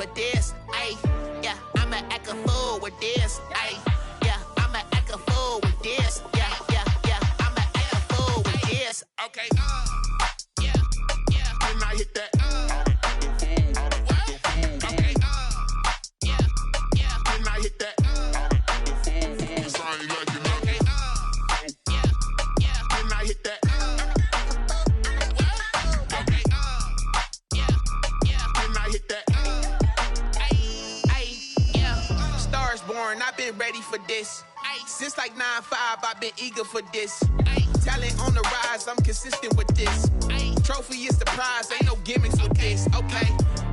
with this. Ay, yeah, I'ma act a fool with this. Ay, yeah, I'ma act a fool with this. Yeah, yeah, yeah, I'ma act a fool with this. Okay, yeah, yeah. When I hit that, okay, yeah, yeah. When I hit that, cause I ain't like it, okay, yeah, yeah. When I hit that. I've been ready for this. Since like 9-5, I've been eager for this. Talent on the rise, I'm consistent with this. Trophy is the prize, ain't no gimmicks with this. Okay,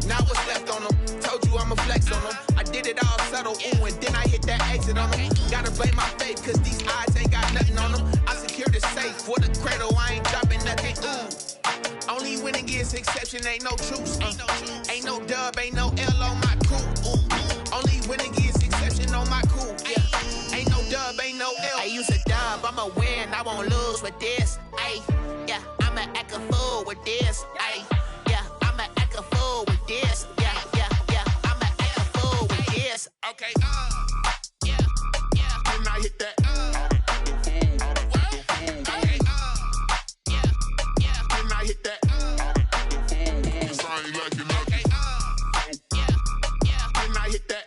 now what's left on them? Told you I'ma flex on them. I did it all subtle, ooh, and then I hit that exit on them. Gotta blame my faith, cause these eyes ain't got nothing on them. I secured the safe for the cradle, I ain't dropping nothing, ooh. Only winning is exception, ain't no truce. Ain't no dub, ain't no L on my crew, ooh. Only winning is exception on my cool, yeah. Ain't no dub, ain't no L. I use a dub, I'ma win, I won't lose with this. Ay, yeah, I'ma act a fool with this. Ay, yeah, I'ma act a fool with this. Yeah, yeah, yeah, I'ma act a fool with this. Okay, yeah, yeah. When I hit that, okay, yeah, yeah. When I hit that, cause I ain't like it, okay, yeah, yeah. When I hit that.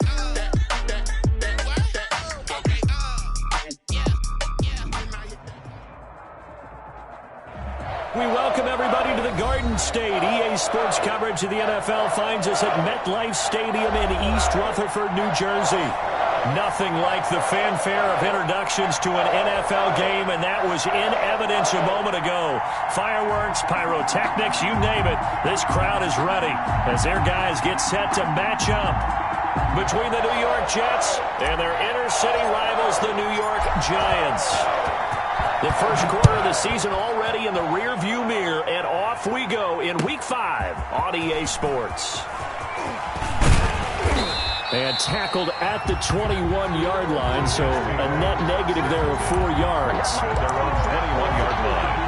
We welcome everybody to the Garden State. EA Sports coverage of the NFL finds us at MetLife Stadium in East Rutherford, New Jersey. Nothing like the fanfare of introductions to an NFL game, and that was in evidence a moment ago. Fireworks, pyrotechnics, you name it. This crowd is ready as their guys get set to match up between the New York Jets and their inner-city rivals, the New York Giants. The first quarter of the season already in the rear-view mirror, and off we go in Week 5 on EA Sports. And tackled at the 21-yard line, so a net negative there of 4 yards. They're on the 21-yard line.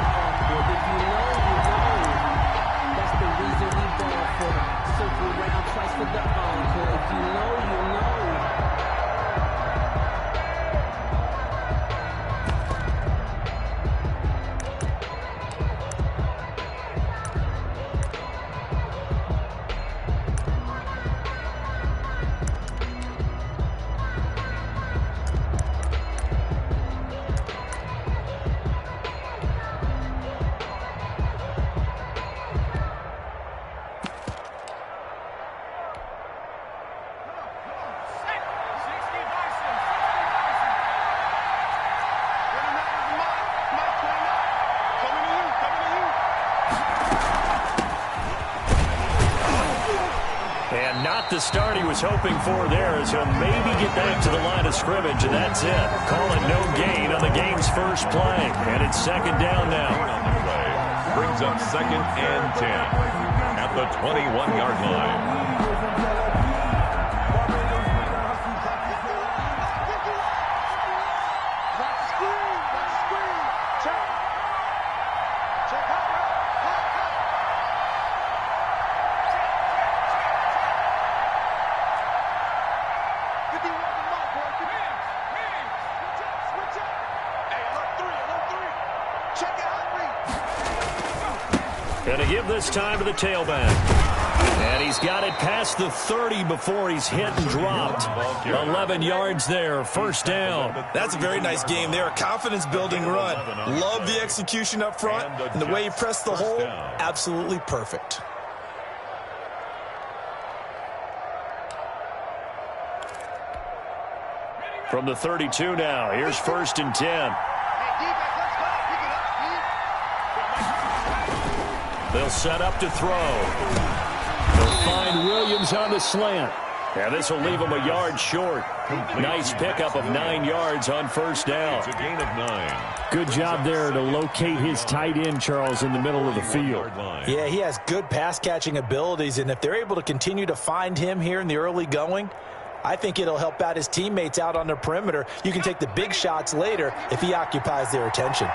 That's the reason we ball for. Circle around twice for the encore. If you know, you know. The start he was hoping for there as he'll maybe get back to the line of scrimmage, and that's it. Calling no gain on the game's first play, and it's second down now. Brings up 2nd and 10 at the 21-yard line. Going to give this time to the tailback. And he's got it past the 30 before he's hit and dropped. 11 yards there, first down. That's a very nice game there. A confidence-building run. Love the execution up front. And the way he pressed the hole, absolutely perfect. From the 32 now, here's 1st and 10. They'll set up to throw. They'll find Williams on the slant. And this will leave him a yard short. Nice pickup of 9 yards on first down. It's a gain of 9. Good job there to locate his tight end, Charles, in the middle of the field. Yeah, he has good pass-catching abilities, and if they're able to continue to find him here in the early going, I think it'll help out his teammates out on the perimeter. You can take the big shots later if he occupies their attention.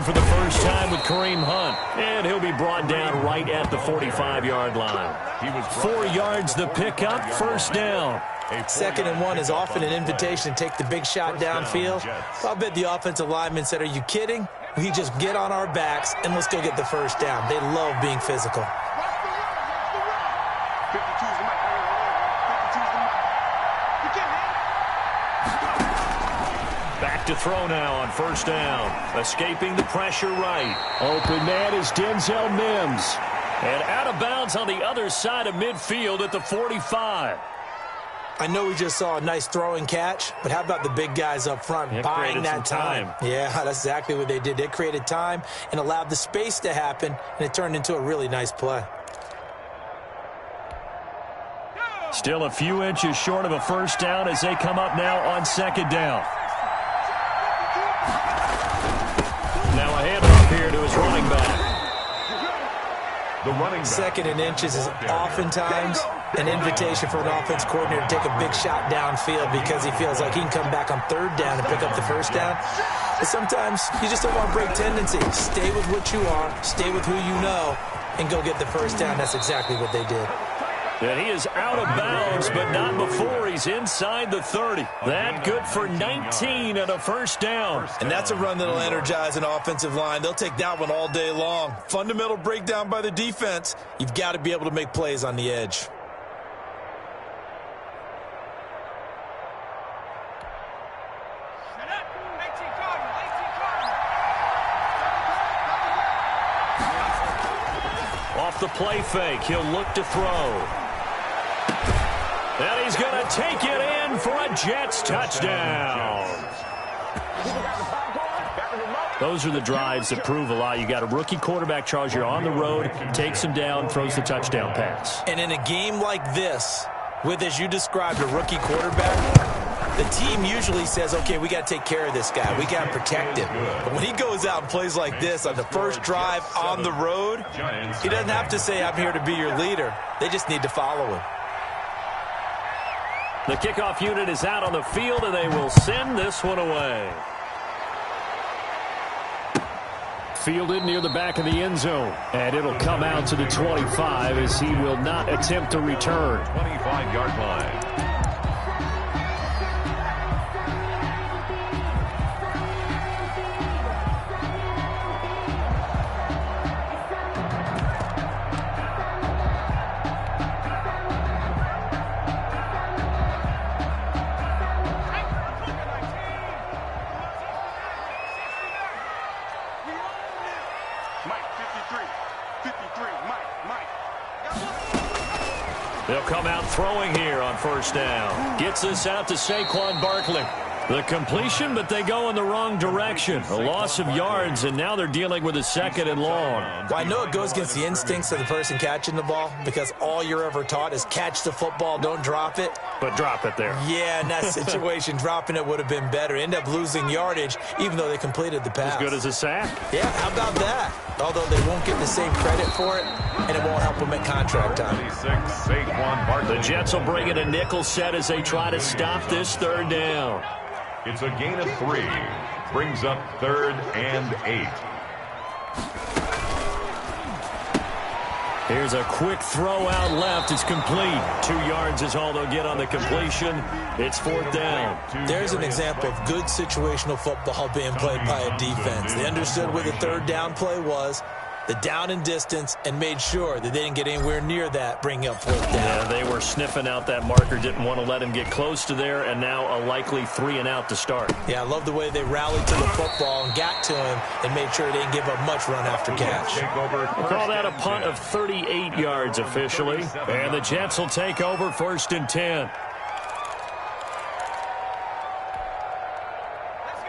run for the first time with Kareem Hunt. And he'll be brought down right at the 45-yard line. 4 yards the pickup, first down. 2nd and 1 is often an invitation to take the big shot downfield. I bet the offensive lineman said, are you kidding? We just get on our backs and let's go get the first down. They love being physical. Back to throw now on first down. Escaping the pressure right. Open man is Denzel Mims. And out of bounds on the other side of midfield at the 45. I know we just saw a nice throwing catch, but how about the big guys up front buying that time? Yeah, that's exactly what they did. They created time and allowed the space to happen, and it turned into a really nice play. Still a few inches short of a first down as they come up now on 2nd down. Now a handoff here to his running back. The running back. 2nd and inches is oftentimes an invitation for an offense coordinator to take a big shot downfield because he feels like he can come back on 3rd down and pick up the first down. But sometimes you just don't want to break tendency. Stay with what you are, stay with who you know, and go get the first down. That's exactly what they did. And he is out of bounds, but not before he's inside the 30. That good for 19 and a first down. And that's a run that'll energize an offensive line. They'll take that one all day long. Fundamental breakdown by the defense. You've got to be able to make plays on the edge. Off the play fake, he'll look to throw. And he's going to take it in for a Jets touchdown. Those are the drives that prove a lot. You got a rookie quarterback, Charles. You're on the road, takes him down, throws the touchdown pass. And in a game like this, with, as you described, a rookie quarterback, the team usually says, okay, we got to take care of this guy. We got to protect him. But when he goes out and plays like this on the first drive on the road, he doesn't have to say, I'm here to be your leader. They just need to follow him. The kickoff unit is out on the field, and they will send this one away. Fielded near the back of the end zone. And it'll come out to the 25 as he will not attempt to return. 25-yard line. They'll come out throwing here on first down. Gets this out to Saquon Barkley. The completion, but they go in the wrong direction. A loss of yards, and now they're dealing with a 2nd and long. Well, I know it goes against the instincts of the person catching the ball because all you're ever taught is catch the football, don't drop it. But drop it there. Yeah, in that situation, dropping it would have been better. End up losing yardage, even though they completed the pass. As good as a sack? Yeah, how about that? Although they won't get the same credit for it, and it won't help them at contract time. The Jets will bring in a nickel set as they try to stop this 3rd down. It's a gain of 3. Brings up 3rd and 8. Here's a quick throw out left. It's complete. 2 yards is all they'll get on the completion. It's 4th down. There's an example of good situational football being played by a defense. They understood where the 3rd down play was, the down and distance, and made sure that they didn't get anywhere near that, bringing up 4th down. Yeah, they were sniffing out that marker, didn't want to let him get close to there, and now a likely 3 and out to start. Yeah, I love the way they rallied to the football and got to him and made sure they didn't give up much run after catch. We'll call that a punt of 38 yards officially, and the Jets will take over 1st and 10.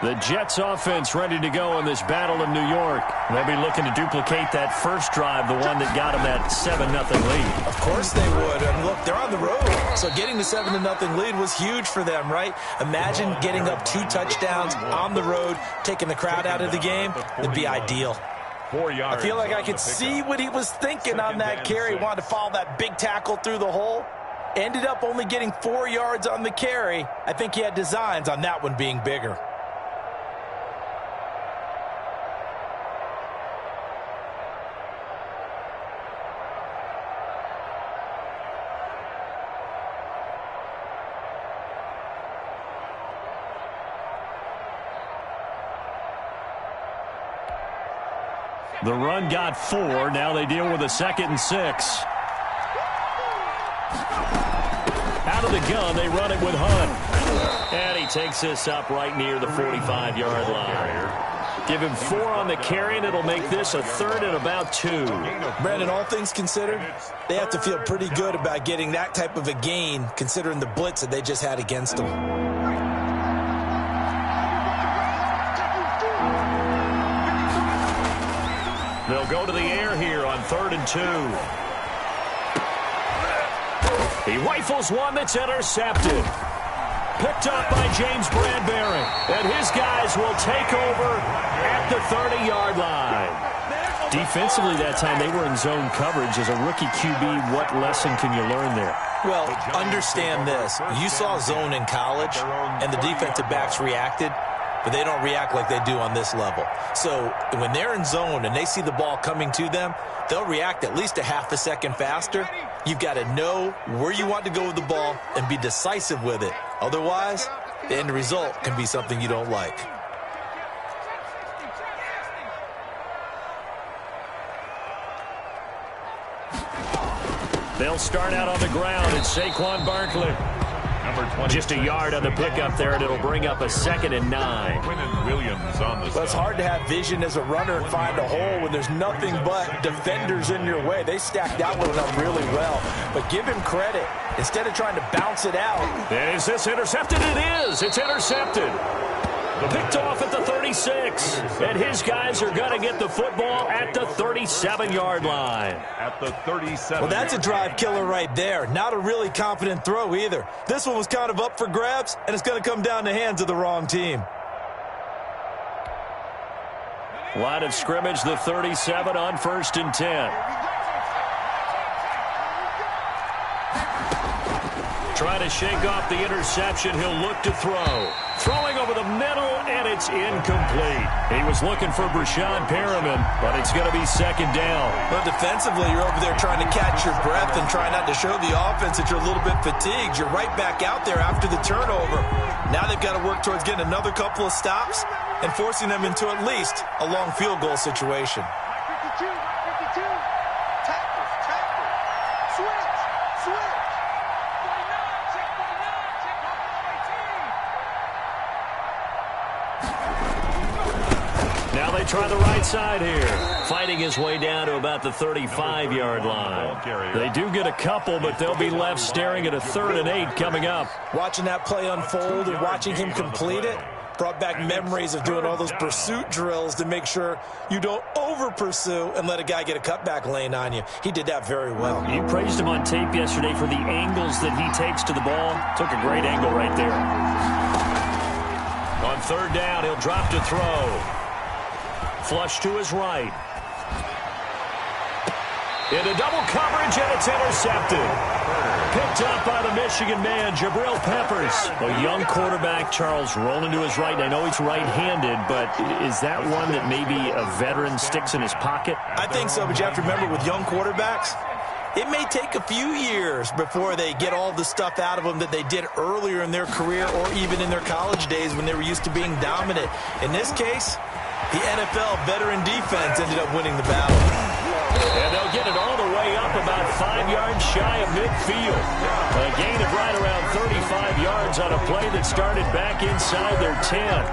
The Jets offense ready to go in this battle of New York. They'll be looking to duplicate that first drive, the one that got them that 7-0 lead. Of course they would. And look, they're on the road. So getting the 7-0 lead was huge for them, right? Imagine getting up 2 touchdowns on the road, taking the crowd out of the game. It'd be ideal. 4 yards. I feel like I could see what he was thinking on that carry. He wanted to follow that big tackle through the hole. Ended up only getting 4 yards on the carry. I think he had designs on that one being bigger. The run got 4. Now they deal with a 2nd and 6. Out of the gun, they run it with Hunt. And he takes this up right near the 45-yard line. Give him 4 on the carry, and it'll make this a 3rd and about 2. Brandon, all things considered, they have to feel pretty good about getting that type of a gain, considering the blitz that they just had against them. They'll go to the air here on 3rd and 2. He rifles one that's intercepted. Picked up by James Bradbury. And his guys will take over at the 30-yard line. Defensively that time, they were in zone coverage. As a rookie QB, what lesson can you learn there? Well, understand this. You saw zone in college, and the defensive backs reacted, but they don't react like they do on this level. So when they're in zone and they see the ball coming to them, they'll react at least a half a second faster. You've got to know where you want to go with the ball and be decisive with it. Otherwise, the end result can be something you don't like. They'll start out on the ground. It's Saquon Barkley. Just a yard on the pickup there, and it'll bring up a 2nd and 9. Williams on the But it's hard to have vision as a runner and find a hole when there's nothing but defenders in your way. They stacked that one up really well. But give him credit. Instead of trying to bounce it out. Is this intercepted? It is. It's intercepted. Picked off at the 36. And his guys are going to get the football at the 37-yard line. At the 37. Well, that's a drive killer right there. Not a really confident throw either. This one was kind of up for grabs, and it's going to come down the hands of the wrong team. Line of scrimmage, the 37 on 1st and 10. Trying to shake off the interception. He'll look to throw. Throwing over the middle, and it's incomplete. He was looking for Brashad Perriman, but it's going to be 2nd down. Well, defensively, you're over there trying to catch your breath and try not to show the offense that you're a little bit fatigued. You're right back out there after the turnover. Now they've got to work towards getting another couple of stops and forcing them into at least a long field goal situation. Try the right side here. Fighting his way down to about the 35-yard line. They do get a couple, but they'll be left staring at a 3rd and 8 coming up. Watching that play unfold and watching him complete it brought back memories of doing all those pursuit drills to make sure you don't over-pursue and let a guy get a cutback lane on you. He did that very well. You praised him on tape yesterday for the angles that he takes to the ball. Took a great angle right there. On 3rd down, he'll drop to throw. Flush to his right. Into double coverage, and it's intercepted. Picked up by the Michigan man, Jabril Peppers. A young quarterback, Charles, rolling to his right. I know he's right-handed, but is that one that maybe a veteran sticks in his pocket? I think so, but you have to remember with young quarterbacks, it may take a few years before they get all the stuff out of them that they did earlier in their career or even in their college days when they were used to being dominant. In this case, the NFL veteran defense ended up winning the battle. And they'll get it all the way up about 5 yards shy of midfield. A gain of right around 35 yards on a play that started back inside their 10.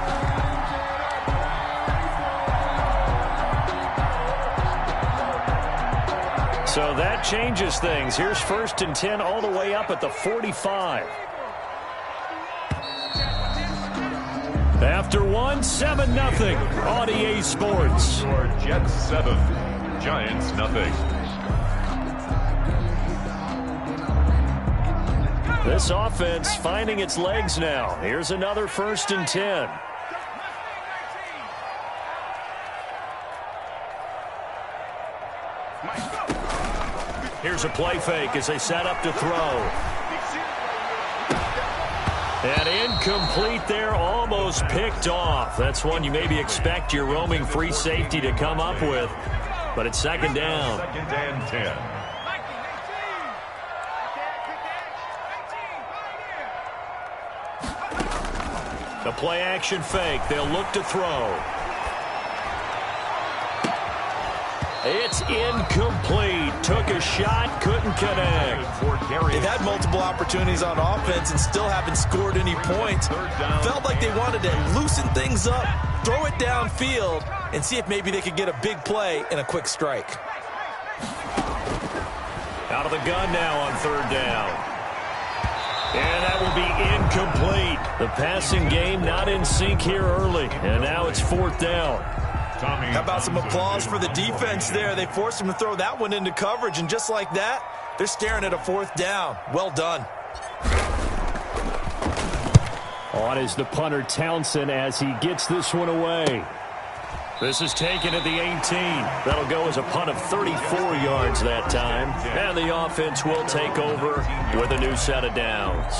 So that changes things. Here's 1st and 10 all the way up at the 45. After 7-0 on EA Sports. Your Jets 7, Giants nothing. This offense finding its legs now. Here's another 1st and 10. Here's a play fake as they set up to throw. And incomplete there, almost picked off. That's one you maybe expect your roaming free safety to come up with. But it's 2nd down. 2nd and 10. The play action fake. They'll look to throw. It's incomplete. Took a shot, couldn't connect. They've had multiple opportunities on offense and still haven't scored any points. Felt like they wanted to loosen things up, throw it downfield, and see if maybe they could get a big play and a quick strike. Out of the gun now on third down. And that will be incomplete. The passing game not in sync here early. And now it's fourth down. How about some applause for the defense there? They forced him to throw that one into coverage, and just like that, they're staring at a fourth down. Well done. On is the punter Townsend as he gets this one away. This is taken at the 18. That'll go as a punt of 34 yards that time. And the offense will take over with a new set of downs.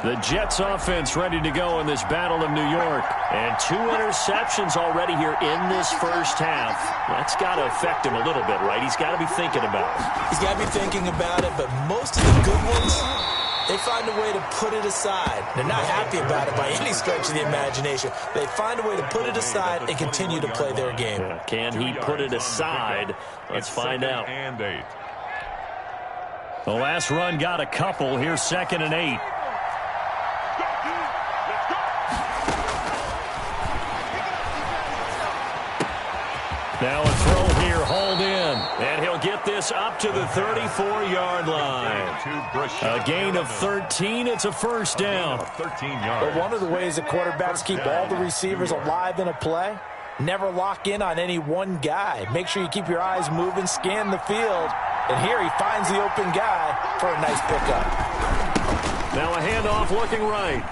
The Jets offense ready to go in this Battle of New York. And 2 interceptions already here in this first half. That's got to affect him a little bit, right? He's got to be thinking about it. He's got to be thinking about it, but most of the good ones, they find a way to put it aside. They're not happy about it by any stretch of the imagination. They find a way to put it aside and continue to play their game. Yeah, can he put it aside? Let's find out. The last run got a couple. Here's 2nd and 8. Now a throw here, hauled in. And he'll get this up to the 34-yard line. A gain of 13. It's a first down. 13 yards. But one of the ways that quarterbacks keep all the receivers alive in a play, never lock in on any one guy. Make sure you keep your eyes moving, scan the field. And here he finds the open guy for a nice pickup. Now a handoff looking right.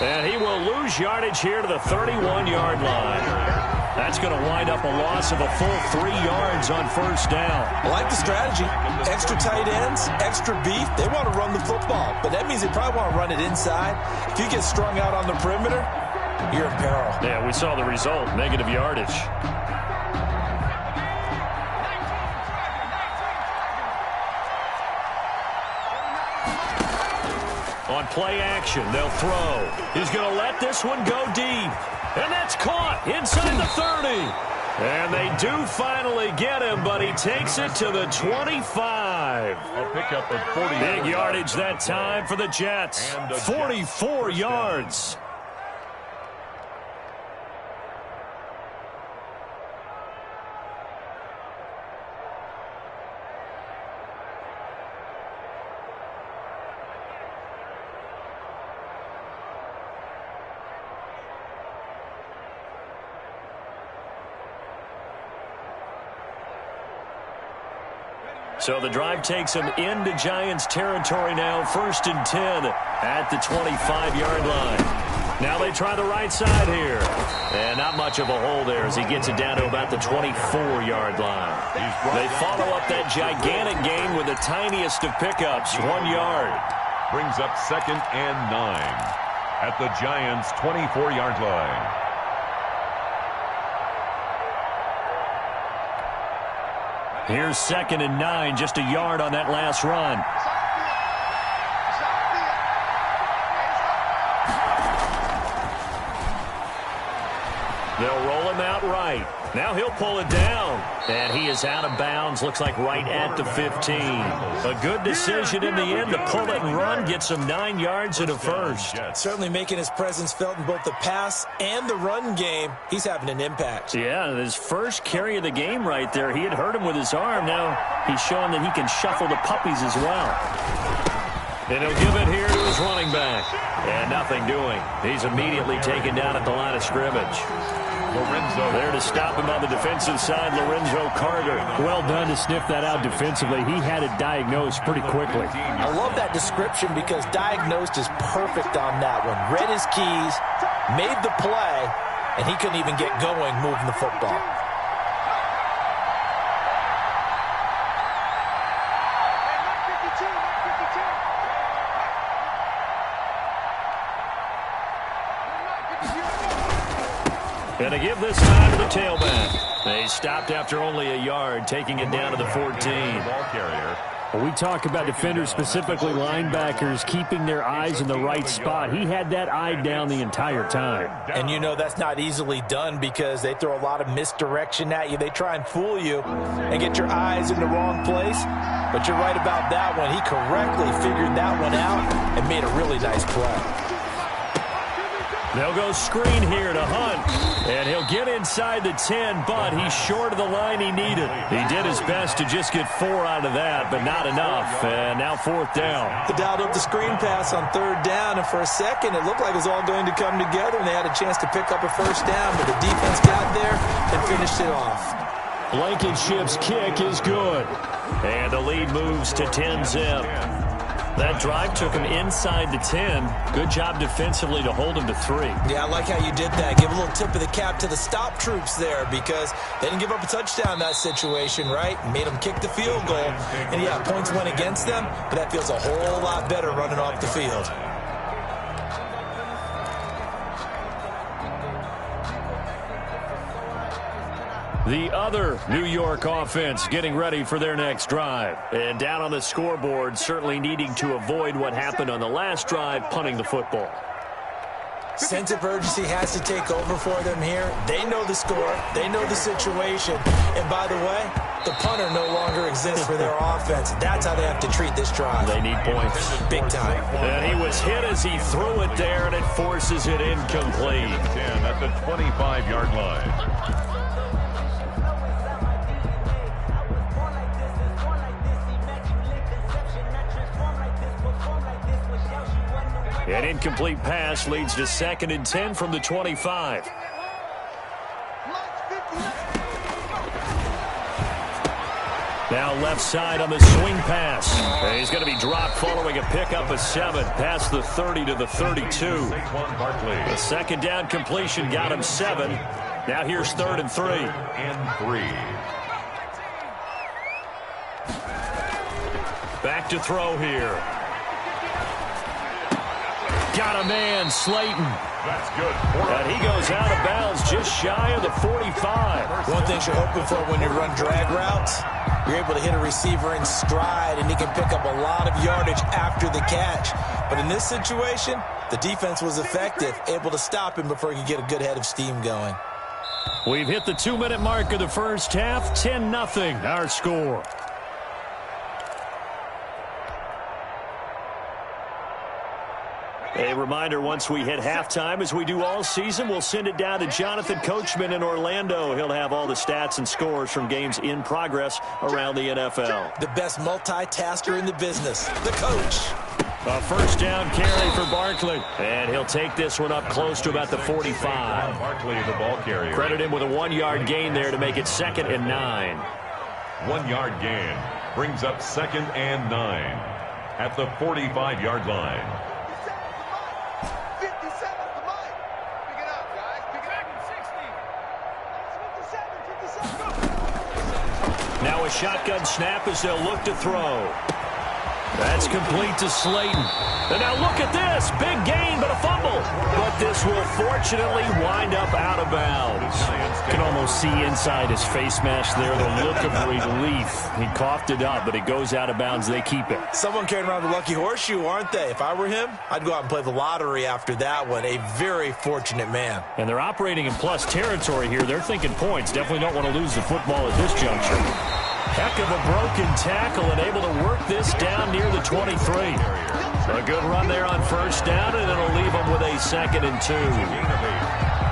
And he will lose yardage here to the 31-yard line. That's going to wind up a loss of a full 3 yards on first down. I like the strategy. Extra tight ends, extra beef. They want to run the football, but that means they probably want to run it inside. If you get strung out on the perimeter, you're in peril. Yeah, we saw the result, negative yardage. On play action, they'll throw. He's going to let this one go deep. And that's caught inside the 30. And they do finally get him, but he takes it to the 25. A pickup of 40. Big yardage that time for the Jets. 44 yards. So the drive takes him into Giants territory now. 1st and 10 at the 25-yard line. Now they try the right side here. And not much of a hole there as he gets it down to about the 24-yard line. They follow up that gigantic gain with the tiniest of pickups, 1 yard. Brings up 2nd and 9 at the Giants' 24-yard line. Here's 2nd and 9, just a yard on that last run. They'll roll him out right. Now he'll pull it down. And he is out of bounds, looks like right at the 15. A good decision in the end to pull it and run, gets him 9 yards and a first. Certainly making his presence felt in both the pass and the run game. He's having an impact. Yeah, his first carry of the game right there. He had hurt him with his arm. Now he's showing that he can shuffle the puppies as well. And he'll give it here to his running back. And nothing doing. He's immediately taken down at the line of scrimmage. Lorenzo there to stop him on the defensive side, Lorenzo Carter. Well done to sniff that out defensively. He had it diagnosed pretty quickly. I love that description because diagnosed is perfect on that one. Read his keys, made the play, and he couldn't even get going moving the football. And to give this time to the tailback. They stopped after only a yard, taking it down to the 14. Ball carrier When we talk about defenders, specifically linebackers, keeping their eyes in the right spot, he had that eye down the entire time. And you know that's not easily done because they throw a lot of misdirection at you. They try and fool you and get your eyes in the wrong place. But you're right about that one. He correctly figured that one out and made a really nice play. They'll go screen here to Hunt, and he'll get inside the 10, but he's short of the line he needed. He did his best to just get 4 out of that, but not enough, and now 4th down. They dialed up the screen pass on 3rd down, and for a second it looked like it was all going to come together, and they had a chance to pick up a 1st down, but the defense got there and finished it off. Blankenship's kick is good, and the lead moves to 10-zip. That drive took him inside the 10. Good job defensively to hold him to 3. Yeah, I like how you did that. Give a little tip of the cap to the stop troops there because they didn't give up a touchdown in that situation, right? Made them kick the field goal. And, yeah, points went against them, but that feels a whole lot better running off the field. The other New York offense getting ready for their next drive. And down on the scoreboard, certainly needing to avoid what happened on the last drive, punting the football. Sense of urgency has to take over for them here. They know the score. They know the situation. And by the way, the punter no longer exists for their offense. That's how they have to treat this drive. They need points. Big time. And he was hit as he threw it there, and it forces it incomplete. 10 at the 25-yard line. An incomplete pass leads to 2nd and 10 from the 25. Now left side on the swing pass. And he's going to be dropped following a pickup of 7 past the 30 to the 32. The 2nd down completion got him 7. Now here's 3rd and 3. Back to throw here. Got a man, Slayton. That's good. And he goes out of bounds just shy of the 45. One thing you're hoping for when you run drag routes, you're able to hit a receiver in stride, and he can pick up a lot of yardage after the catch. But in this situation, the defense was effective, able to stop him before he could get a good head of steam going. We've hit the 2-minute mark of the first half. 10-0 our score. A reminder, once we hit halftime, as we do all season, we'll send it down to Jonathan Coachman in Orlando. He'll have all the stats and scores from games in progress around the NFL. The best multitasker in the business, the coach. A 1st down carry for Barkley. And he'll take this one up close to about the 45. Barkley, the ball carrier. Credit him with a 1-yard gain there to make it 2nd and 9. 1-yard gain brings up 2nd and 9 at the 45-yard line. Now a shotgun snap as they'll look to throw. That's complete to Slayton. And now look at this. Big gain, but a fumble. But this will fortunately wind up out of bounds. You can almost see inside his face mask there the look of relief. He coughed it up, but it goes out of bounds. They keep it. Someone carrying around the lucky horseshoe, aren't they? If I were him, I'd go out and play the lottery after that one. A very fortunate man. And they're operating in plus territory here. They're thinking points. Definitely don't want to lose the football at this juncture. Heck of a broken tackle and able to work this down near the 23. A good run there on 1st down, and it'll leave them with a 2nd and 2.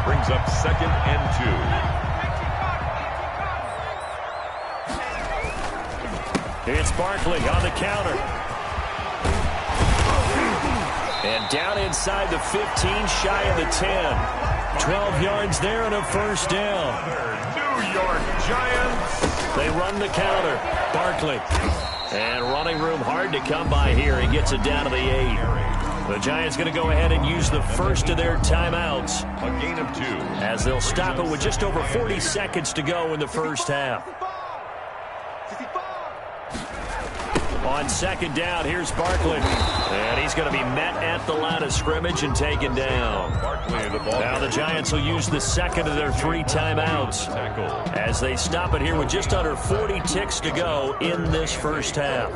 Brings up 2nd and 2. It's Barkley on the counter. And down inside the 15, shy of the 10. 12 yards there and a 1st down. New York Giants. They run the counter. Barkley. And running room hard to come by here. He gets it down to the 8. The Giants going to go ahead and use the first of their timeouts. A gain of 2. As they'll stop it with just over 40 seconds to go in the first half. On 2nd down, here's Barkley. And he's going to be met at the line of scrimmage and taken down. Now the Giants will use the 2nd of their 3 timeouts as they stop it here with just under 40 ticks to go in this first half.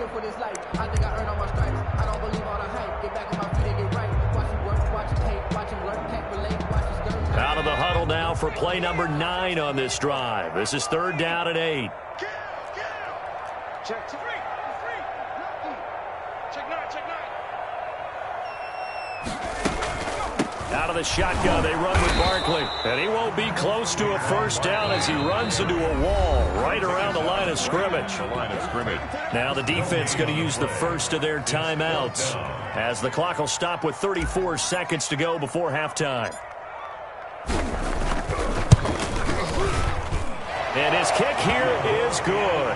good for this life. I think I earned all my stripes. I don't believe all the hype. Get back on my feet and get right. Watch him work, watch him hate, watch him learn, can't relate, watch his skirt. Out of the huddle now for play number 9 on this drive. This is 3rd down and 8. Check 3. Check 9. Out of the shotgun, they run with Barkley. And he won't be close to a first down as he runs into a wall right around the line of scrimmage. Now the defense going to use the first of their timeouts as the clock will stop with 34 seconds to go before halftime. And his kick here is good.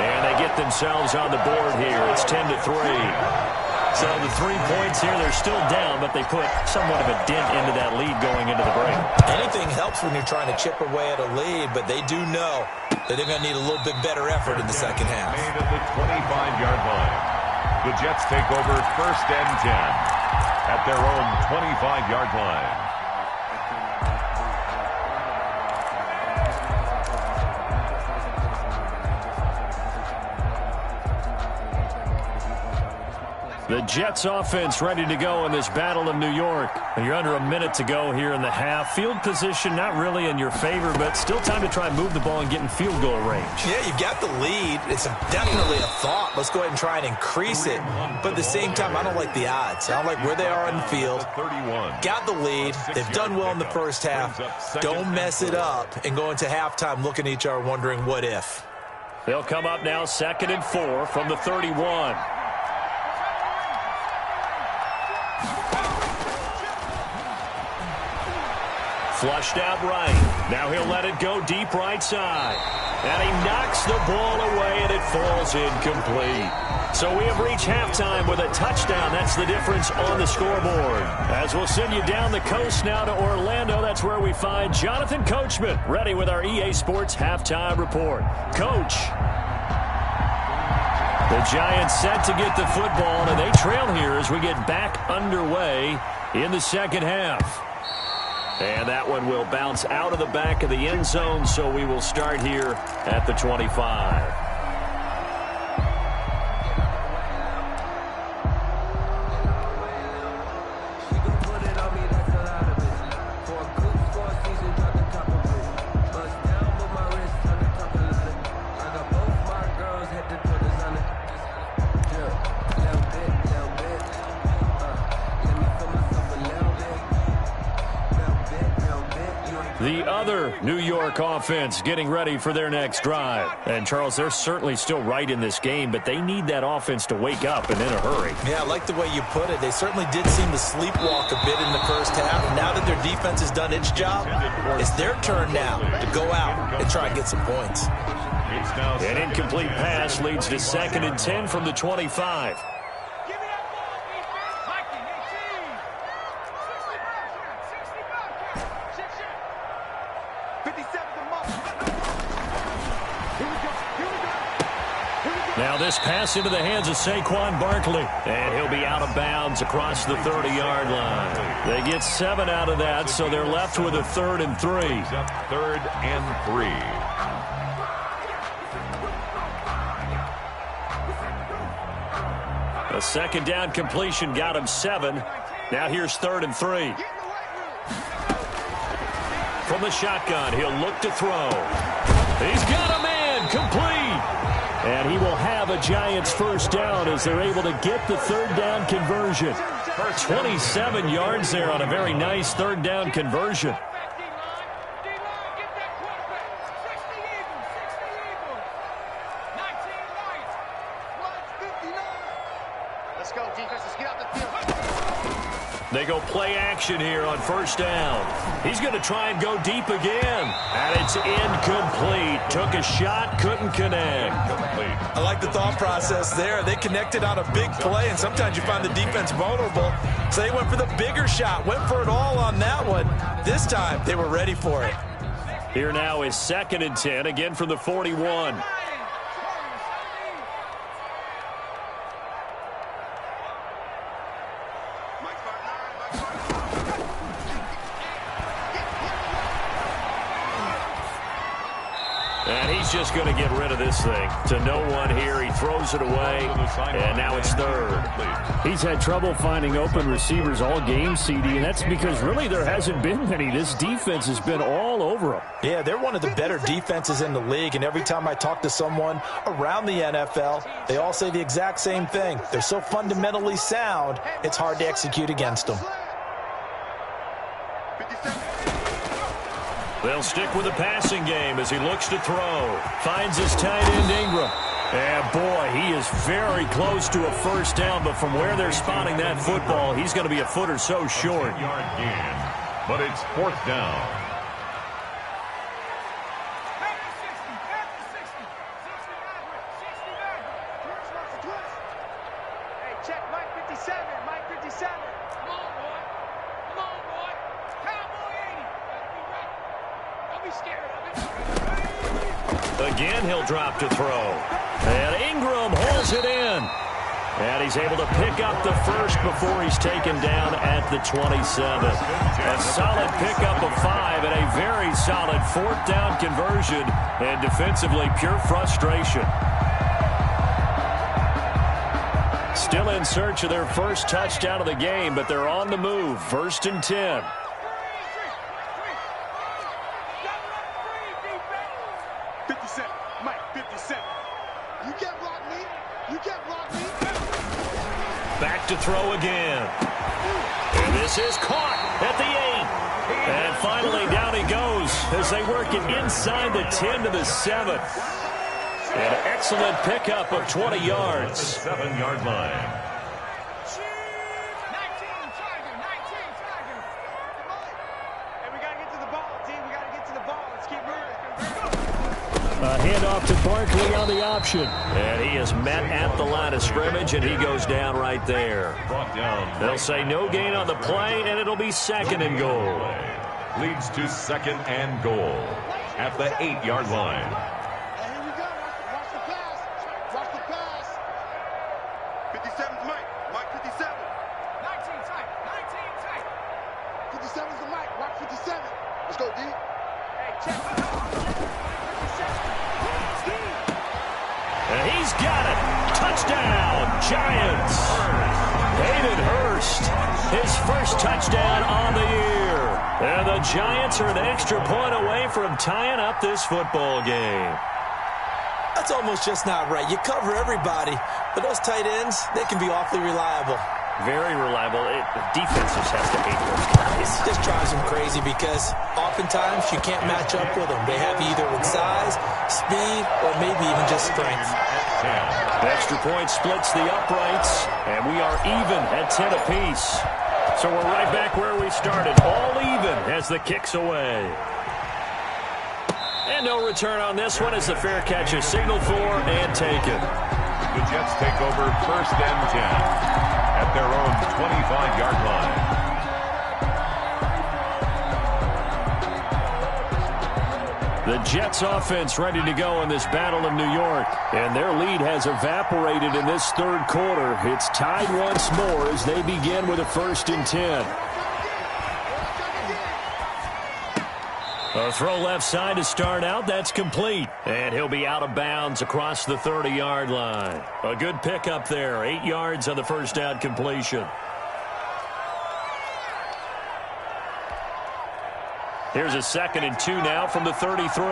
And they get themselves on the board here. It's 10-3. So the 3 points here, they're still down, but they put somewhat of a dent into that lead going into the break. Anything helps when you're trying to chip away at a lead, but they do know that they're going to need a little bit better effort in the second half. Made at the 25-yard line. The Jets take over 1st and 10 at their own 25-yard line. The Jets offense ready to go in this battle in New York. You're under a minute to go here in the half. Field position not really in your favor, but still time to try and move the ball and get in field goal range. Yeah, you've got the lead. It's definitely a thought. Let's go ahead and try and increase it. But at the same time, I don't like the odds. I don't like where they are in the field. Got the lead. They've done well in the first half. Don't mess it up and go into halftime looking at each other wondering what if. They'll come up now 2nd and 4 from the 31. Flushed out right. Now he'll let it go deep right side. And he knocks the ball away, and it falls incomplete. So we have reached halftime with a touchdown. That's the difference on the scoreboard. As we'll send you down the coast now to Orlando, that's where we find Jonathan Coachman, ready with our EA Sports halftime report. Coach. The Giants set to get the football, and they trail here as we get back underway in the second half. And that one will bounce out of the back of the end zone, so we will start here at the 25. The other New York offense getting ready for their next drive. And, Charles, they're certainly still right in this game, but they need that offense to wake up and in a hurry. Yeah, I like the way you put it. They certainly did seem to sleepwalk a bit in the first half. Now that their defense has done its job, it's their turn now to go out and try and get some points. An incomplete pass leads to 2nd and 10 from the 25. Now this pass into the hands of Saquon Barkley. And he'll be out of bounds across the 30-yard line. They get 7 out of that, so they're left with a 3rd and 3. 3rd and 3. A 2nd down completion got him 7. Now here's 3rd and 3. From the shotgun, he'll look to throw. He's got a man, complete. And he will have a Giants first down as they're able to get the 3rd down conversion. 27 yards there on a very nice 3rd down conversion. Let's go, defense. Let's get out the field. They go play action here on 1st down. He's going to try and go deep again. And it's incomplete. Took a shot, couldn't connect. I like the thought process there. They connected on a big play, and sometimes you find the defense vulnerable. So they went for the bigger shot, went for it all on that one. This time, they were ready for it. Here now is 2nd and 10, again from the 41. And he he's just going to get rid of this thing. To no one here. He throws it away, and now it's third. He's had trouble finding open receivers all game, CD, and that's because really there hasn't been many. This defense has been all over him. Yeah, they're one of the better defenses in the league, and every time I talk to someone around the NFL, they all say the exact same thing. They're so fundamentally sound, it's hard to execute against them. They'll stick with the passing game as he looks to throw. Finds his tight end, Ingram. And, boy, he is very close to a first down, but from where they're spotting that football, he's going to be a foot or so short. Yard gain, but it's fourth down. Hey, check Mike 57. Mike 57. Come on, boy. Come on, boy. Cowboy 80. Don't be scared of it. Again, he'll drop to throw. And Ingram holds it in. And he's able to pick up the first before he's taken down at the 27. A solid pickup of 5 and a very solid fourth down conversion. And defensively, pure frustration. Still in search of their first touchdown of the game, but they're on the move. 1st and 10. 57. Mike 57. You can't block me. You can't block me. Back to throw again. And this is caught at the 8. And finally down he goes as they work it inside the 10 to the 7. An excellent pickup of 20 yards. 7-yard line. 19 Tiger. Hey, we got to get to the ball, team. We got to get to the ball. Let's keep moving. A handoff to Barkley on the option. And he is met at the line of scrimmage, and he goes down right there. Brought down. They'll say no gain on the play, and it'll be 2nd and goal. Leads to 2nd and goal at the 8-yard line. Hey, here we go. Watch the pass. Watch the pass. 57's Mike. Mike 57. 19 tight. 57's the Mike. Watch 57. Let's go, D. Hey, check. And he's got it. Touchdown, Giants. Hayden Hurst, his first touchdown on the year. And the Giants are an extra point away from tying up this football game. That's almost just not right. You cover everybody, but those tight ends, they can be awfully reliable. Very reliable. The defense just has to hate those guys. It just drives them crazy because oftentimes you can't match up with them. They have either with size, speed, or maybe even just strength. The extra point splits the uprights, and we are even at 10 apiece. So we're right back where we started, all even as the kick's away. And no return on this one as the fair catch is signaled for and taken. The Jets take over 1st and 10 at their own 25-yard line. The Jets offense ready to go in this battle in New York. And their lead has evaporated in this third quarter. It's tied once more as they begin with a 1st and 10. A throw left side to start out. That's complete. And he'll be out of bounds across the 30-yard line. A good pickup there. 8 yards on the first down completion. Here's a 2nd and 2 now from the 33.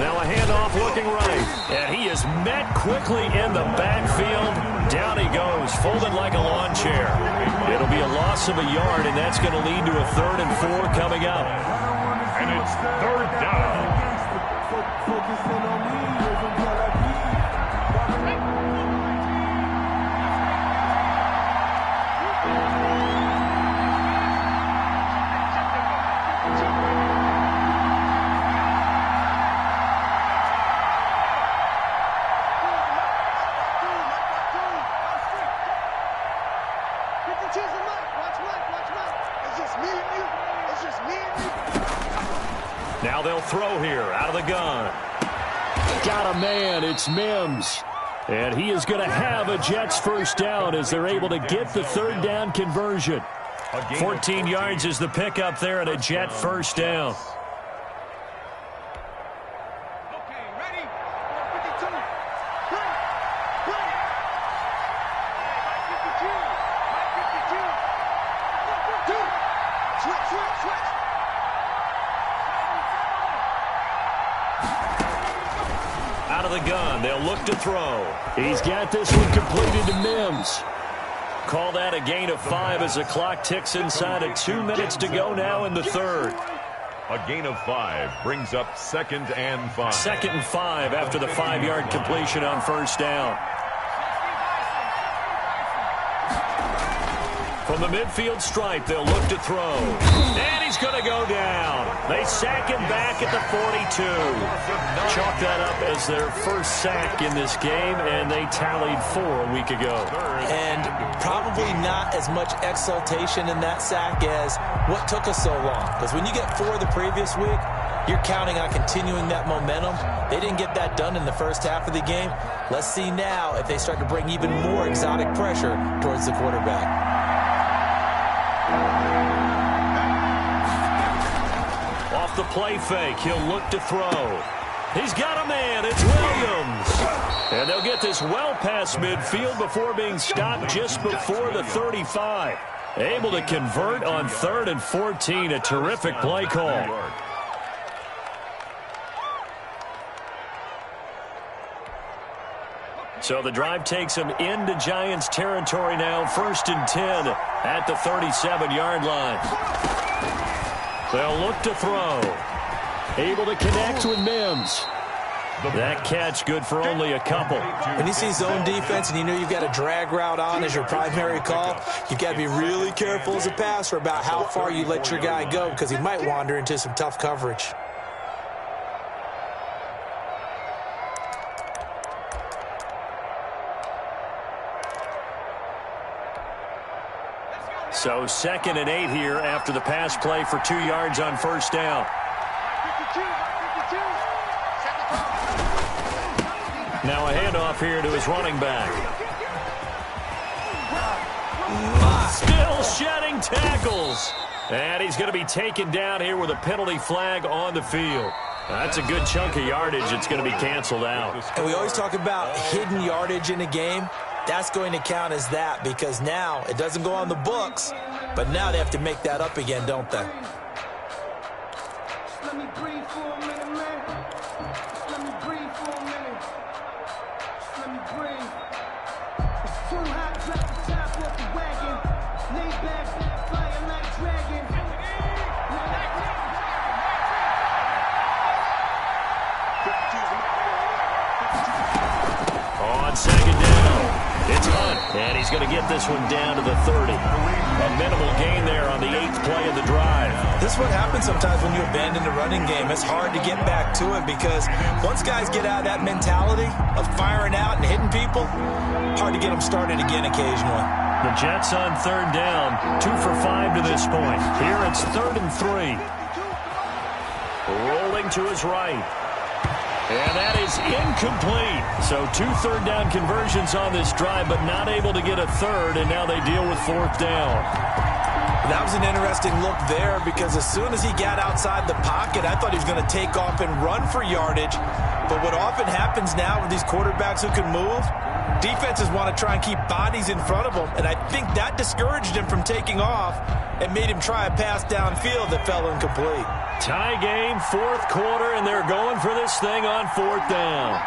Now a handoff looking right. And he is met quickly in the backfield. Down he goes, folded like a lawn chair. It'll be a loss of a yard, and that's going to lead to a 3rd and 4 coming up. And it's 3rd down. Now they'll throw here out of the gun. Got a man. It's Mims. And he is going to have a Jets first down as they're able to get the 3rd down conversion. 14 yards is the pickup there and a Jet first down. Okay, ready? 52. Play. Mike 52. Switch. Out of the gun, they'll look to throw. He's got this one completed to Mims. Call that a gain of 5 as the clock ticks inside of 2 minutes to go now in the third. A gain of 5 brings up 2nd and 5. 2nd and 5 after the 5-yard completion on first down. From the midfield stripe, they'll look to throw. And he's going to go down. They sack him back at the 42. Chalk that up as their first sack in this game, and they tallied 4 a week ago. And probably not as much exultation in that sack as what took us so long. Because when you get 4 the previous week, you're counting on continuing that momentum. They didn't get that done in the first half of the game. Let's see now if they start to bring even more exotic pressure towards the quarterback. Off the play fake, he'll look to throw. He's got a man, it's Williams. And they'll get this well past midfield before being stopped just before the 35. Able to convert on 3rd and 14, a terrific play call. So the drive takes them into Giants territory now, 1st and 10 at the 37-yard line. They'll look to throw. Able to connect with Mims. That catch good for only a couple. When you see zone defense and you know you've got a drag route on as your primary call, you've got to be really careful as a passer about how far you let your guy go because he might wander into some tough coverage. So 2nd and 8 here after the pass play for 2 yards on first down. Now a handoff here to his running back. Still shedding tackles. And he's going to be taken down here with a penalty flag on the field. That's a good chunk of yardage. It's going to be canceled out. And we always talk about hidden yardage in a game. That's going to count as that because now it doesn't go on the books, but now they have to make that up again, don't they? Just let me breathe for a minute, man. Just let me breathe for a minute. Just let me breathe. It's too hot, drop the top off the wagon. Lay back, fire like dragon. On 2nd down, it's Hunt, and he's going to get this one down to the 30. A minimal gain there on the 8th play of the drive. This is what happens sometimes when you abandon the running game. It's hard to get back to it because once guys get out of that mentality of firing out and hitting people, hard to get them started again occasionally. The Jets on 3rd down, 2 for 5 to this point. Here it's 3rd and 3. Rolling to his right. And that is incomplete. So 2 third down conversions on this drive, but not able to get a third, and now they deal with 4th down. That was an interesting look there because as soon as he got outside the pocket, I thought he was going to take off and run for yardage. But what often happens now with these quarterbacks who can move, defenses want to try and keep bodies in front of them, and I think that discouraged him from taking off and made him try a pass downfield that fell incomplete. Tie game, 4th quarter, and they're going for this thing on 4th down.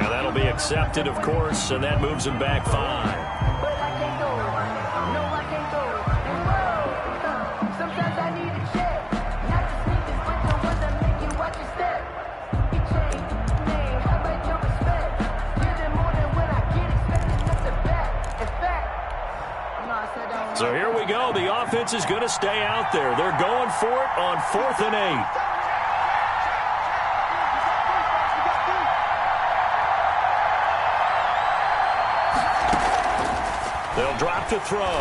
And that'll be accepted, of course, and that moves him back 5. So here we go. The offense is going to stay out there. They're going for it on 4th and 8. They'll drop to throw.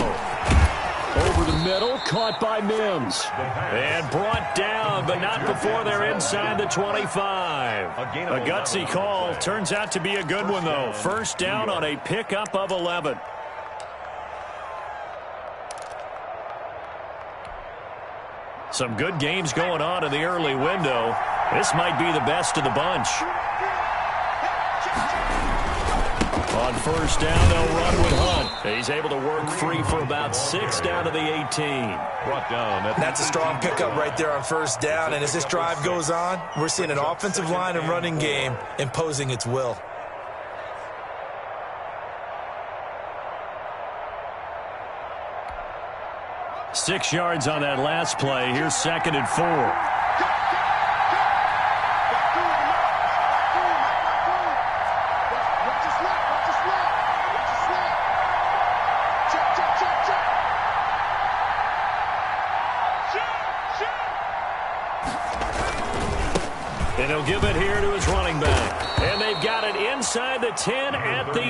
Over the middle, caught by Mims. And brought down, but not before they're inside the 25. A gutsy call. Turns out to be a good one, though. First down on a pickup of 11. Some good games going on in the early window. This might be the best of the bunch. On first down, they'll run with Hunt. He's able to work free for about 6 down to the 18. Brought down. That's a strong pickup right there on first down. And as this drive goes on, we're seeing an offensive line and running game imposing its will. Six yards on that last play. Here's 2nd and 4. And he'll give it here to his running back. And they've got it inside the 10 at the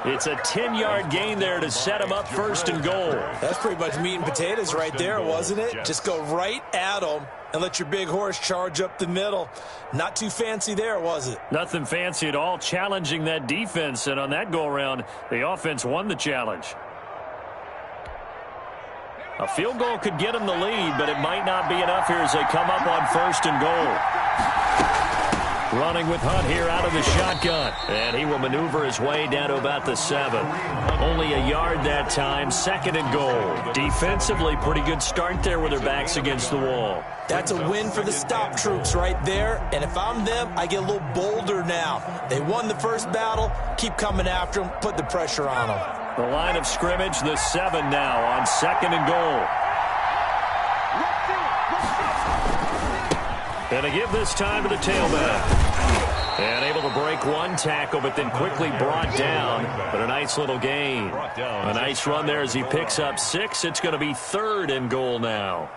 8. It's a 10-yard gain there to set him up 1st and goal. That's pretty much meat and potatoes right there, wasn't it? Just go right at them and let your big horse charge up the middle. Not too fancy there, was it? Nothing fancy at all, challenging that defense. And on that go-around, the offense won the challenge. A field goal could get them the lead, but it might not be enough here as they come up on 1st and goal. Running with Hunt here out of the shotgun. And he will maneuver his way down to about the 7. Only a yard that time, 2nd and goal. Defensively, pretty good start there with their backs against the wall. That's a win for the stop troops right there. And if I'm them, I get a little bolder now. They won the first battle. Keep coming after them. Put the pressure on them. The line of scrimmage, the 7 now on 2nd and goal. And a give this time to the tailback. And able to break one tackle, but then quickly brought down. But a nice little gain. A nice run there as he picks up 6. It's going to be 3rd and goal now.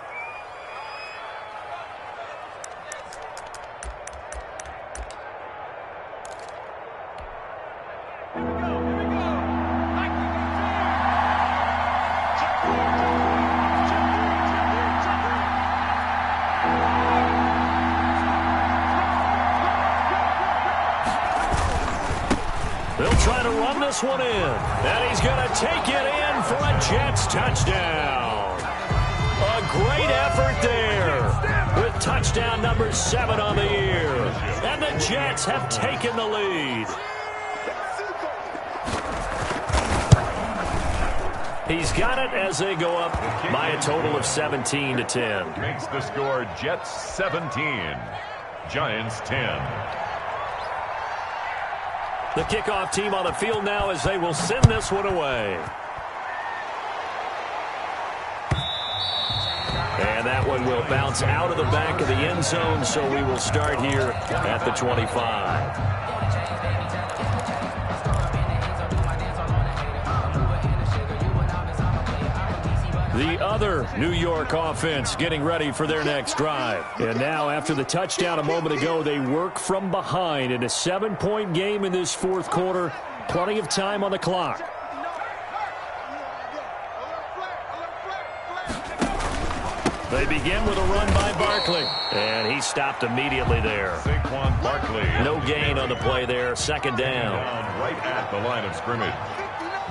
One in, and he's going to take it in for a Jets touchdown. A great effort there with touchdown number 7 on the year. And the Jets have taken the lead. He's got it as they go up by a total of 17-10. Makes the score Jets 17, Giants 10. The kickoff team on the field now as they will send this one away. And that one will bounce out of the back of the end zone, so we will start here at the 25. The other New York offense getting ready for their next drive. And now after the touchdown a moment ago, they work from behind in a 7-point game in this 4th quarter. Plenty of time on the clock. They begin with a run by Barkley. And he stopped immediately there. Saquon Barkley. No gain on the play there. 2nd down. Right at the line of scrimmage.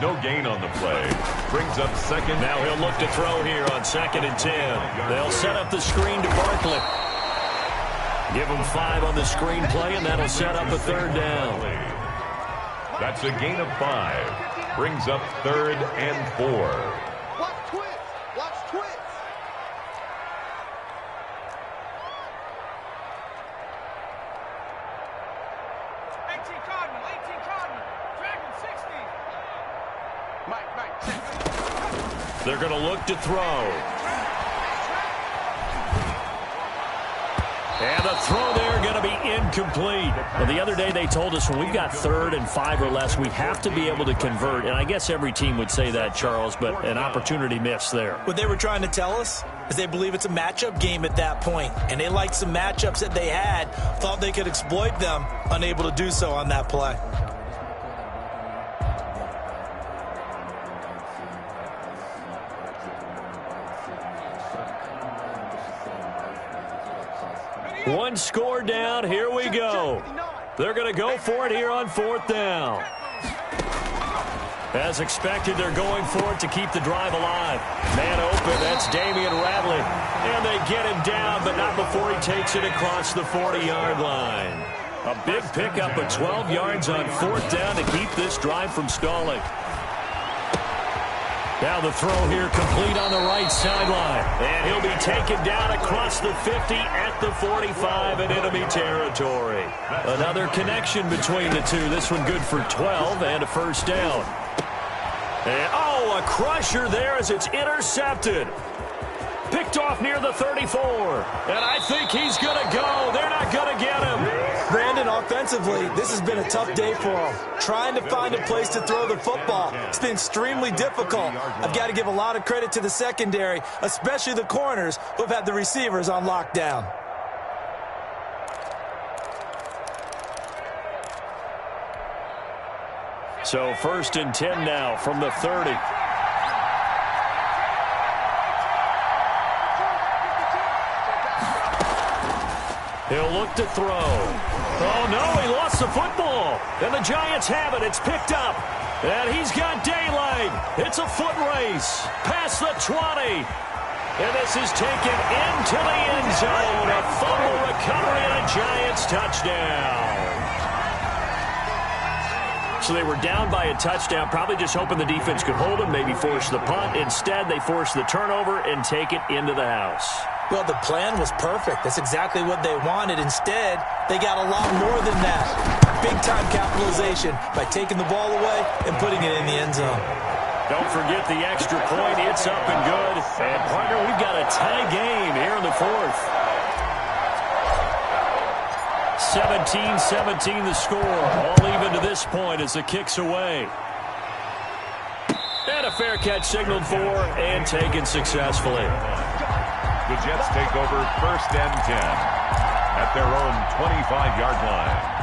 No gain on the play. Brings up 2nd. Now he'll look to throw here on 2nd and 10. They'll set up the screen to Barkley. Give him 5 on the screen play, and that'll set up a 3rd down. That's a gain of 5. Brings up 3rd and 4. Watch twins. Watch twins. They're going to look to throw. And the throw there going to be incomplete. Well, the other day they told us when we've got 3rd and 5 or less, we have to be able to convert. And I guess every team would say that, Charles, but an opportunity missed there. What they were trying to tell us is they believe it's a matchup game at that point. And they liked some matchups that they had, thought they could exploit them, unable to do so on that play. One score down. Here we go. They're going to go for it here on 4th down. As expected, they're going for it to keep the drive alive. Man open, that's Damian Radley. And they get him down, but not before he takes it across the 40-yard line. A big pickup of 12 yards on 4th down to keep this drive from stalling. Now the throw here complete on the right sideline. And he'll be taken down across the 50 at the 45 in enemy territory. Another connection between the two. This one good for 12 and a first down. And, oh, a crusher there as it's intercepted. Picked off near the 34. And I think he's going to go. They're not going to get him. Brandon, offensively, this has been a tough day for him. Trying to find a place to throw the football. It's been extremely difficult. I've got to give a lot of credit to the secondary, especially the corners who have had the receivers on lockdown. So 1st and 10 now from the 30. He'll look to throw. Oh, no, he lost the football. And the Giants have it. It's picked up. And he's got daylight. It's a foot race. Past the 20. And this is taken into the end zone. A fumble recovery and a Giants touchdown. So they were down by a touchdown, probably just hoping the defense could hold them, maybe force the punt. Instead, they force the turnover and take it into the house. Well, the plan was perfect. That's exactly what they wanted. Instead, they got a lot more than that. Big-time capitalization by taking the ball away and putting it in the end zone. Don't forget the extra point. It's up and good. And, partner, we've got a tie game here in the 4th. 17-17 the score. All even to this point as the kick's away. And a fair catch signaled for and taken successfully. The Jets take over 1st and 10 at their own 25-yard line.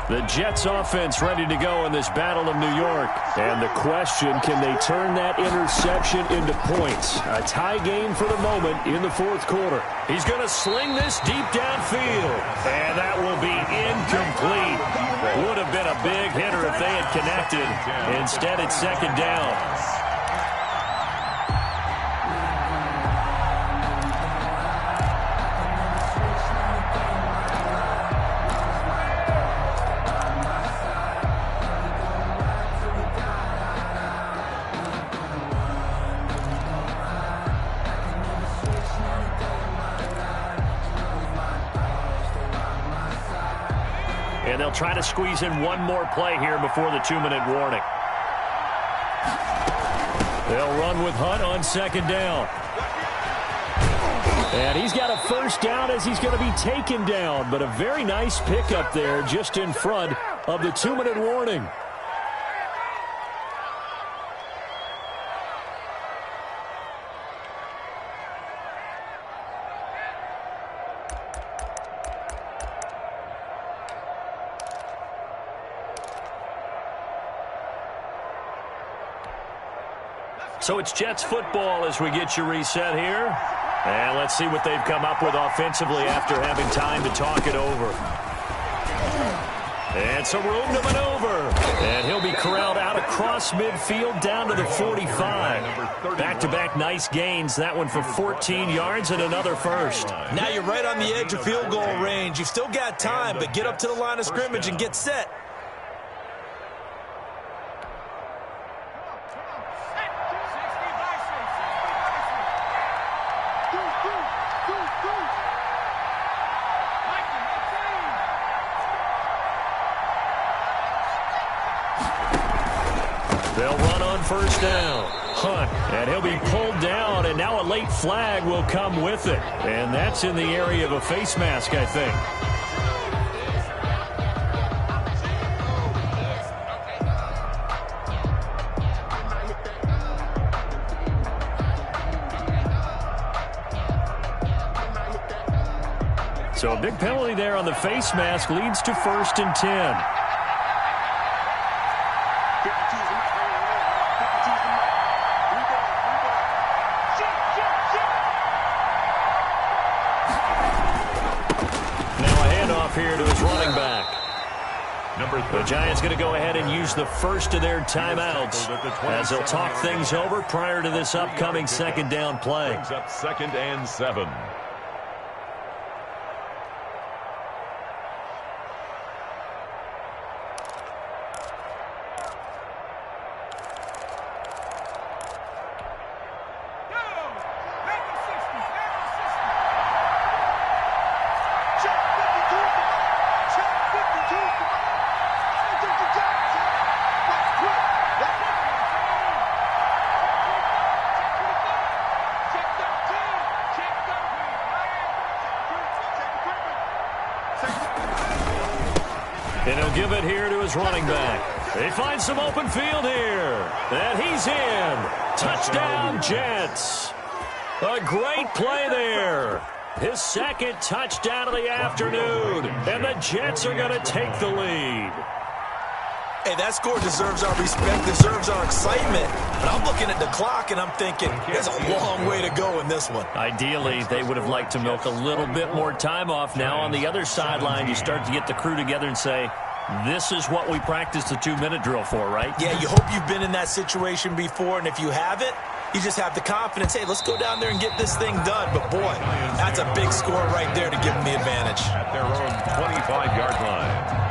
The Jets offense ready to go in this Battle of New York. And the question, can they turn that interception into points? A tie game for the moment in the 4th quarter. He's going to sling this deep downfield. And that will be incomplete. Would have been a big hitter if they had connected. Instead, it's 2nd down. And they'll try to squeeze in one more play here before the 2-minute warning. They'll run with Hunt on 2nd down. And he's got a first down as he's going to be taken down. But a very nice pickup there just in front of the 2-minute warning. So it's Jets football as we get you reset here. And let's see what they've come up with offensively after having time to talk it over. And some room to maneuver. And he'll be corralled out across midfield down to the 45. Back-to-back nice gains. That one for 14 yards and another first. Now you're right on the edge of field goal range. You've still got time, but get up to the line of scrimmage and get set. They'll run on first down. Hunt, and he'll be pulled down, and now a late flag will come with it. And that's in the area of a face mask, I think. So a big penalty there on the face mask leads to 1st and 10. here to his running back. The Giants going to go ahead and use the first of their timeouts as they'll talk things over prior to this upcoming second down play. Brings up 2nd and 7. And he'll give it here to his running back. They find some open field here. And he's in. Touchdown, Jets. A great play there. His second touchdown of the afternoon. And the Jets are going to take the lead. Hey, that score deserves our respect, deserves our excitement. But I'm looking at the clock, and I'm thinking, there's a long way to go in this one. Ideally, they would have liked to milk a little bit more time off. Now on the other sideline, you start to get the crew together and say, this is what we practiced the 2-minute drill for, right? Yeah, you hope you've been in that situation before, and if you haven't, you just have the confidence, hey, let's go down there and get this thing done. But, boy, that's a big score right there to give them the advantage. At their own 25-yard line.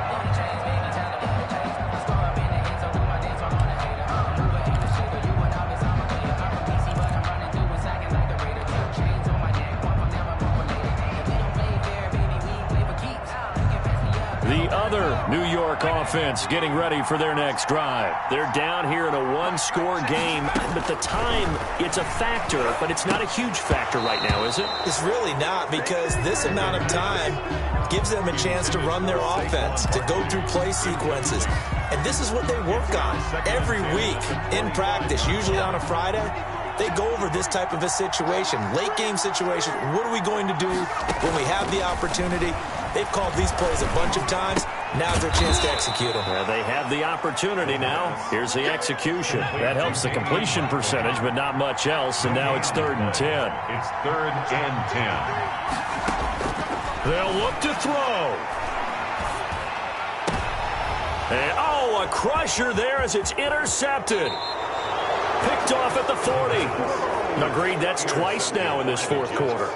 The other New York offense getting ready for their next drive. They're down here in a one-score game, but the time, it's a factor, but it's not a huge factor right now, is it? It's really not, because this amount of time gives them a chance to run their offense, to go through play sequences. And this is what they work on every week in practice, usually on a Friday. They go over this type of a situation, late game situation. What are we going to do when we have the opportunity? They've called these plays a bunch of times. Now's their chance to execute them. Well, they have the opportunity now. Here's the execution. That helps the completion percentage, but not much else. And now it's 3rd and 10. It's 3rd and 10. They'll look to throw. And, oh, a crusher there as it's intercepted. Picked off at the 40. Agreed, that's twice now in this fourth quarter.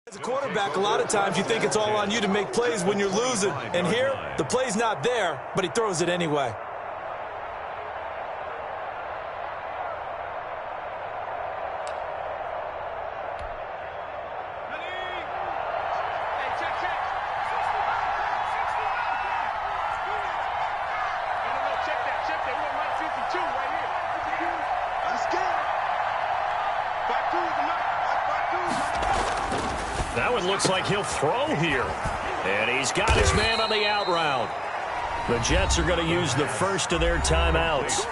As a quarterback, a lot of times you think it's all on you to make plays when you're losing. And here, the play's not there, but he throws it anyway. That one looks like he'll throw here. And he's got his man on the out route. The Jets are going to use the first of their timeouts.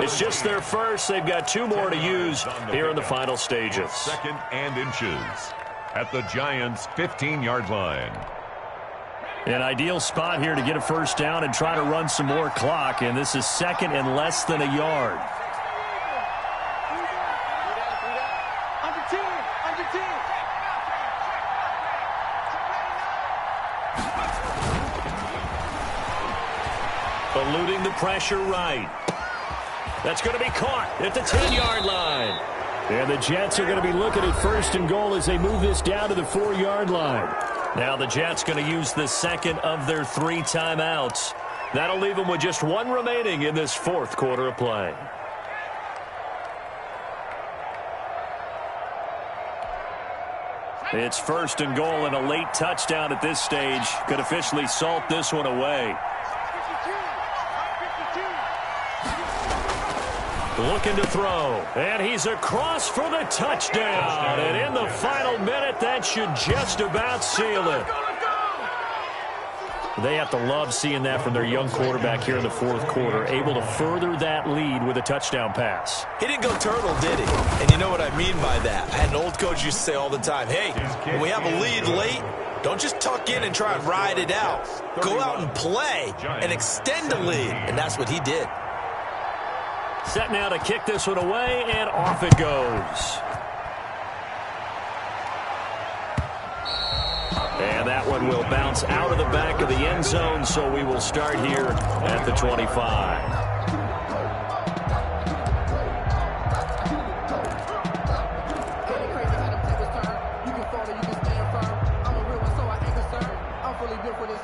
It's just their first. They've got 2 more to use here in the final stages. 2nd and inches at the Giants' 15-yard line. An ideal spot here to get a first down and try to run some more clock. And this is 2nd and less than a yard. Eluding the pressure right. That's going to be caught at the 10-yard line. And the Jets are going to be looking at 1st and goal as they move this down to the 4-yard line. Now the Jets going to use the second of their 3 timeouts. That'll leave them with just 1 remaining in this fourth quarter of play. It's 1st and goal, and a late touchdown at this stage could officially salt this one away. Looking to throw, and he's across for the touchdown. And in the final minute, that should just about seal it. They have to love seeing that from their young quarterback here in the fourth quarter, able to further that lead with a touchdown pass. He didn't go turtle, did he? And you know what I mean by that. I had an old coach used to say all the time, hey, when we have a lead late, don't just tuck in and try and ride it out. Go out and play and extend the lead. And that's what he did. Set now to kick this one away, and off it goes. And that one will bounce out of the back of the end zone, so we will start here at the 25.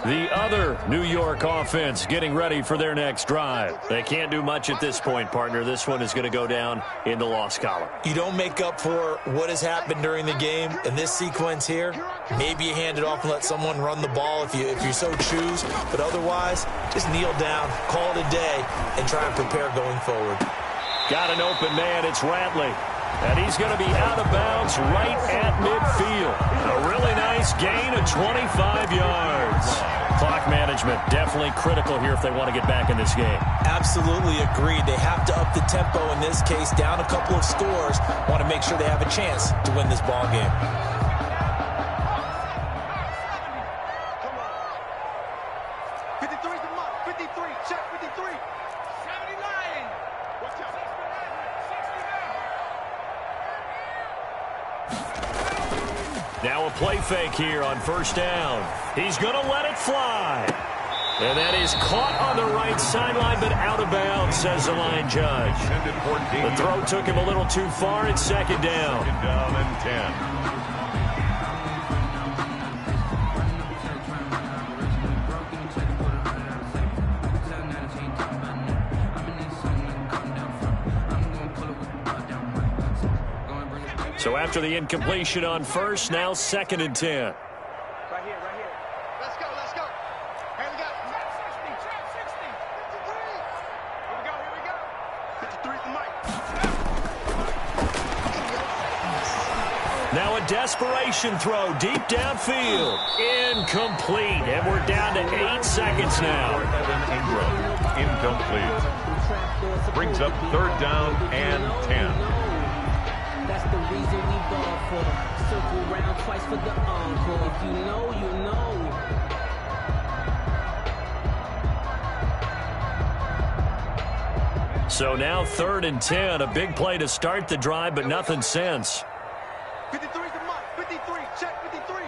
The other New York offense getting ready for their next drive. They can't do much at this point, partner. This one is going to go down in the loss column. You don't make up for what has happened during the game in this sequence here. Maybe you hand it off and let someone run the ball if you so choose. But otherwise, just kneel down, call it a day, and try and prepare going forward. Got an open man. It's Ratley. And he's going to be out of bounds right at midfield. A really nice gain of 25 yards. Clock management definitely critical here if they want to get back in this game. Absolutely agreed. They have to up the tempo in this case, down a couple of scores. Want to make sure they have a chance to win this ball game. Come on. 53's the mark. 53. Check 53. 79. Watch out. Now a play fake here on first down. He's going to let it fly. And that is caught on the right sideline, but out of bounds, says the line judge. The throw took him a little too far. It's second down. Second down and 10. So after the incompletion on first, now second and 10. Right here, right here. Let's go, let's go. Here we go. Trap 60, trap 60. 53. Here we go. 53's the mic. Now a desperation throw deep downfield. Incomplete. And we're down to 8 seconds now. Incomplete. Brings up third down and 10. That's the reason we ball for. Circle round twice for the encore. If you know, you know. So now third and 10. A big play to start the drive, but nothing since. 53's the mark. 53. Check 53.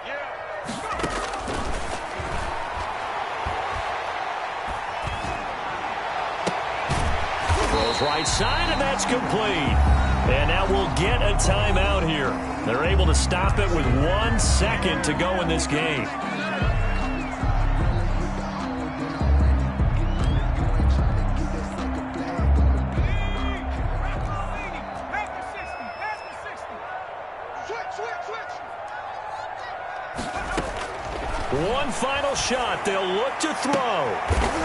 Yeah. Throws right side, and that's complete. And now we'll get a timeout here. They're able to stop it with 1 second to go in this game. One final shot. They'll look to throw.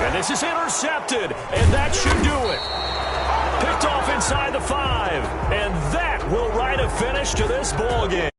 And this is intercepted. And that should do it. Picked off inside the 5, and that will write a finish to this ball game.